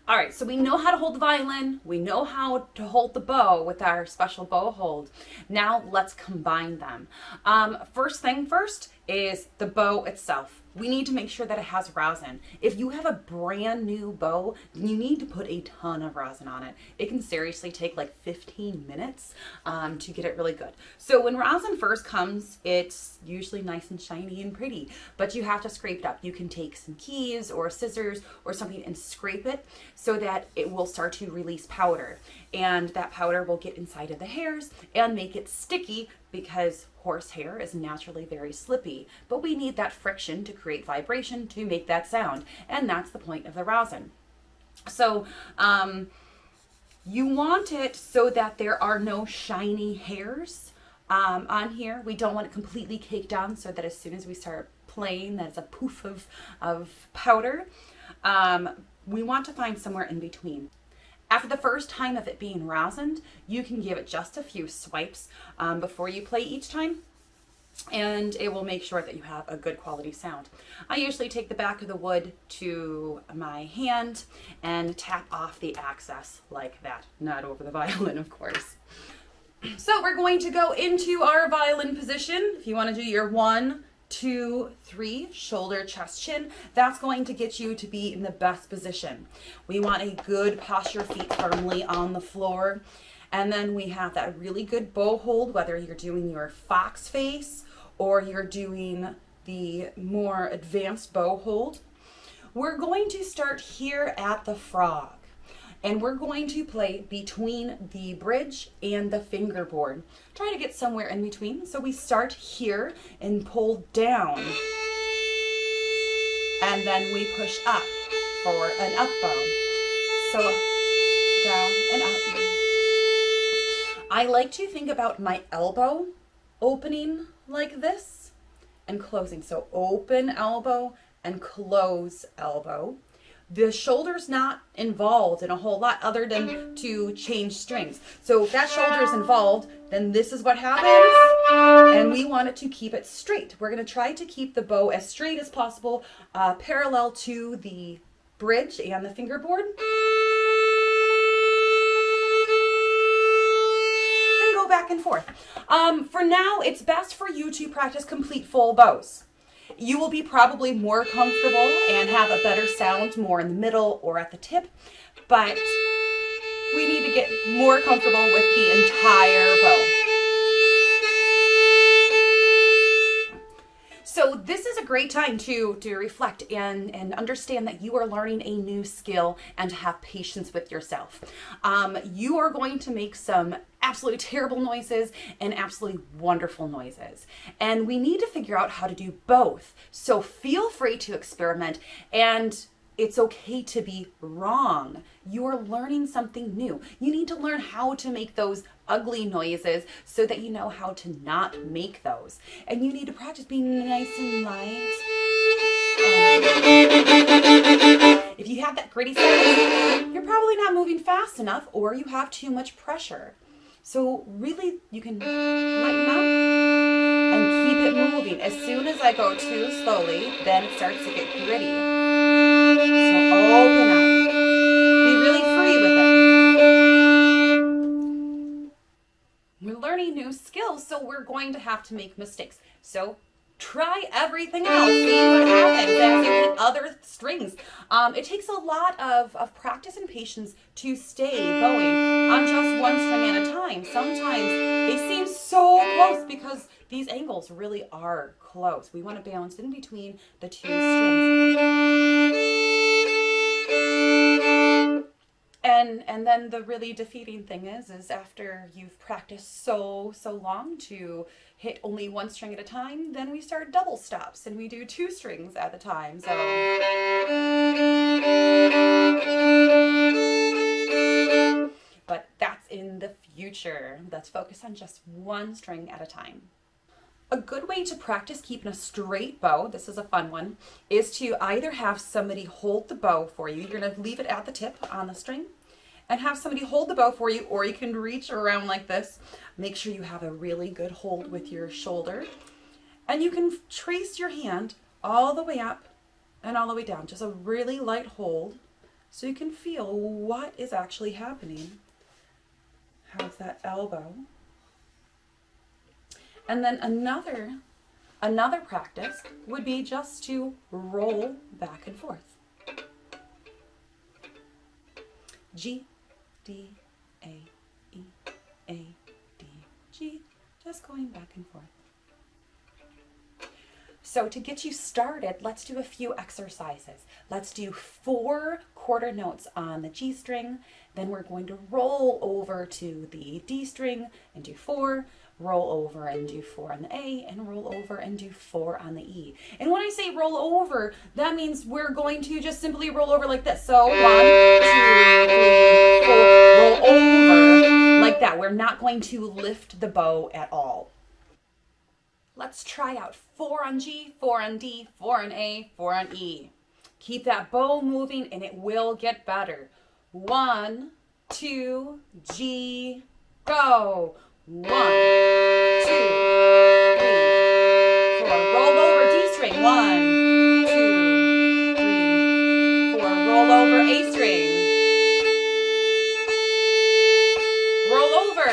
All right, so we know how to hold the violin. We know how to hold the bow with our special bow hold. Now let's combine them. First thing first is the bow itself. We need to make sure that it has rosin. If you have a brand new bow, you need to put a ton of rosin on it. It can seriously take like 15 minutes to get it really good. So when rosin first comes, it's usually nice and shiny and pretty, but you have to scrape it up. You can take some keys or scissors or something and scrape it so that it will start to release powder. And that powder will get inside of the hairs and make it sticky, because horsehair is naturally very slippy, but we need that friction to create vibration to make that sound, and that's the point of the rosin. So you want it so that there are no shiny hairs on here. We don't want it completely caked on so that as soon as we start playing, that's a poof of powder. We want to find somewhere in between. After the first time of it being rosined, you can give it just a few swipes before you play each time, and it will make sure that you have a good quality sound. I usually take the back of the wood to my hand and tap off the access like that, not over the violin, of course. So we're going to go into our violin position. If you want to do your 1, 2, 3, shoulder, chest, chin, that's going to get you to be in the best position. We want a good posture, feet firmly on the floor. And then we have that really good bow hold, whether you're doing your fox face or you're doing the more advanced bow hold. We're going to start here at the frog. And we're going to play between the bridge and the fingerboard. Try to get somewhere in between. So we start here and pull down. And then we push up for an up bow. So down and up. I like to think about my elbow opening like this and closing. So open elbow and close elbow. The shoulder's not involved in a whole lot other than to change strings. So if that shoulder is involved, then this is what happens. And we want it to keep it straight. We're going to try to keep the bow as straight as possible, parallel to the bridge and the fingerboard. And go back and forth. For now, it's best for you to practice complete full bows. You will be probably more comfortable and have a better sound more in the middle or at the tip, but we need to get more comfortable with the entire bow. So this is a great time to reflect and understand that you are learning a new skill and to have patience with yourself. You are going to make some absolutely terrible noises and absolutely wonderful noises. And we need to figure out how to do both. So feel free to experiment, and it's okay to be wrong. You're learning something new. You need to learn how to make those ugly noises so that you know how to not make those. And you need to practice being nice and light. If you have that gritty sound, you're probably not moving fast enough, or you have too much pressure. So really, you can lighten up and keep it moving. As soon as I go too slowly, then it starts to get gritty. So open up. Be really free with it. We're learning new skills, so we're going to have to make mistakes. So try everything else. See what happens as you hit other strings. It takes a lot of practice and patience to stay bowing on just one string at a time. Sometimes they seem so close because these angles really are close. We want to balance in between the two strings. And then the really defeating thing is after you've practiced so long to hit only one string at a time, then we start double stops and we do 2 strings at a time. So but that's in the future. Let's focus on just one string at a time. A good way to practice keeping a straight bow, this is a fun one, is to either have somebody hold the bow for you. You're going to leave it at the tip on the string and have somebody hold the bow for you, or you can reach around like this. Make sure you have a really good hold with your shoulder. And you can trace your hand all the way up and all the way down. Just a really light hold so you can feel what is actually happening. How's that elbow? And then another practice would be just to roll back and forth. G, D, A, E, A, D, G, just going back and forth. So to get you started, let's do a few exercises. Let's do 4 quarter notes on the G string, then we're going to roll over to the D string and do 4, roll over and do 4 on the A, and roll over and do 4 on the E. And when I say roll over, that means we're going to just simply roll over like this. So 1, 2, 3, 4, roll over like that. We're not going to lift the bow at all. Let's try out 4 on G, 4 on D, 4 on A, 4 on E. Keep that bow moving and it will get better. 1, 2, G, go. 1, 2, 3, 4. Roll over D string. 1, 2, 3, 4. Roll over A string. Roll over.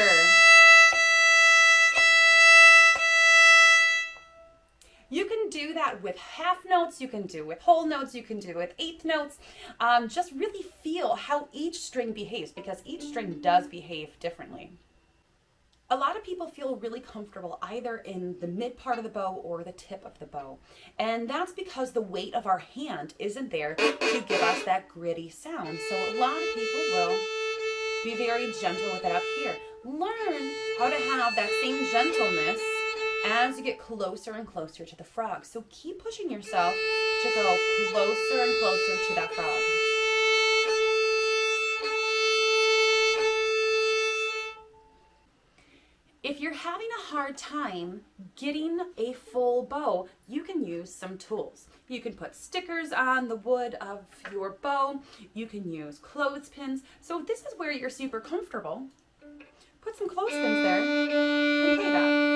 You can do that with half notes, you can do with whole notes, you can do with eighth notes. Just really feel how each string behaves, because each string does behave differently. A lot of people feel really comfortable either in the mid part of the bow or the tip of the bow. And that's because the weight of our hand isn't there to give us that gritty sound. So a lot of people will be very gentle with it up here. Learn how to have that same gentleness as you get closer and closer to the frog. So keep pushing yourself to go closer and closer to that frog. If you're having a hard time getting a full bow, you can use some tools. You can put stickers on the wood of your bow. You can use clothespins. So if this is where you're super comfortable, put some clothespins there and play that.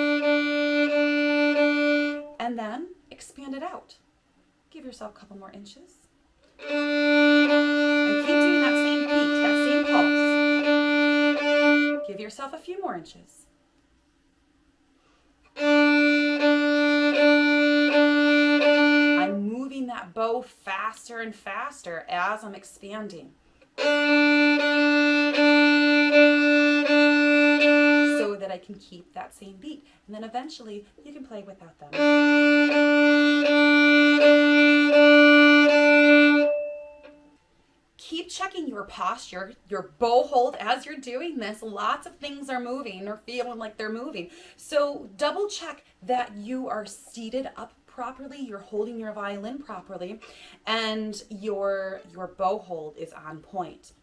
And then expand it out. Give yourself a couple more inches. And keep doing that same beat, that same pulse. Give yourself a few more inches. I'm moving that bow faster and faster as I'm expanding, so that I can keep that same beat. And then eventually you can play without them. Keep checking your posture, your bow hold as you're doing this. Lots of things are moving or feeling like they're moving. So double check that you are seated up properly, you're holding your violin properly, and your bow hold is on point.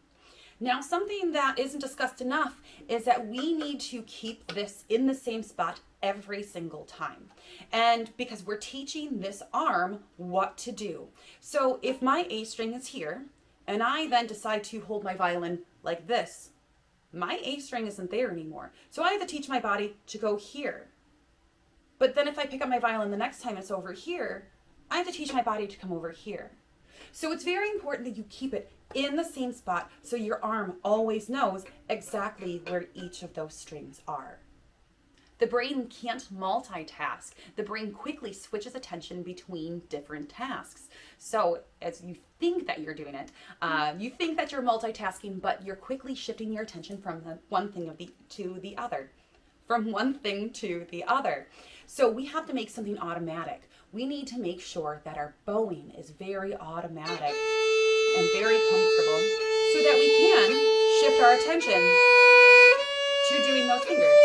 Now, something that isn't discussed enough is that we need to keep this in the same spot every single time. And because we're teaching this arm what to do. So if my A string is here, and I then decide to hold my violin like this, my A string isn't there anymore. So I have to teach my body to go here. But then if I pick up my violin the next time it's over here, I have to teach my body to come over here. So it's very important that you keep it in the same spot so your arm always knows exactly where each of those strings are. The brain can't multitask. The brain quickly switches attention between different tasks. So as you think that you're doing it, you think that you're multitasking, but you're quickly shifting your attention from the one thing to the other. From one thing to the other. So we have to make something automatic. We need to make sure that our bowing is very automatic and very comfortable so that we can shift our attention to doing those fingers.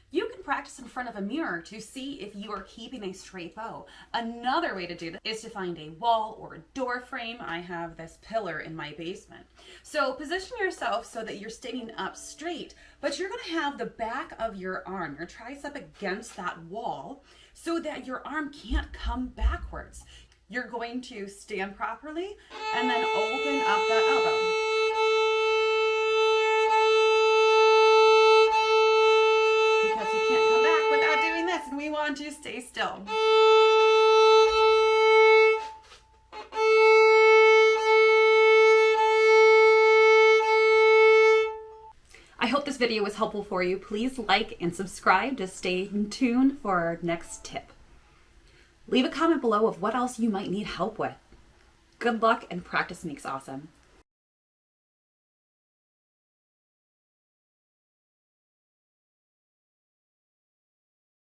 You can practice in front of a mirror to see if you are keeping a straight bow. Another way to do this is to find a wall or a door frame. I have this pillar in my basement. So position yourself so that you're standing up straight, but you're going to have the back of your arm, your tricep against that wall so that your arm can't come backwards. You're going to stand properly and then open up that elbow. Because you can't come back without doing this, and we want to stay still. this video was helpful for you, please like and subscribe to stay in tune for our next tip. Leave a comment below of what else you might need help with. Good luck, and practice makes awesome.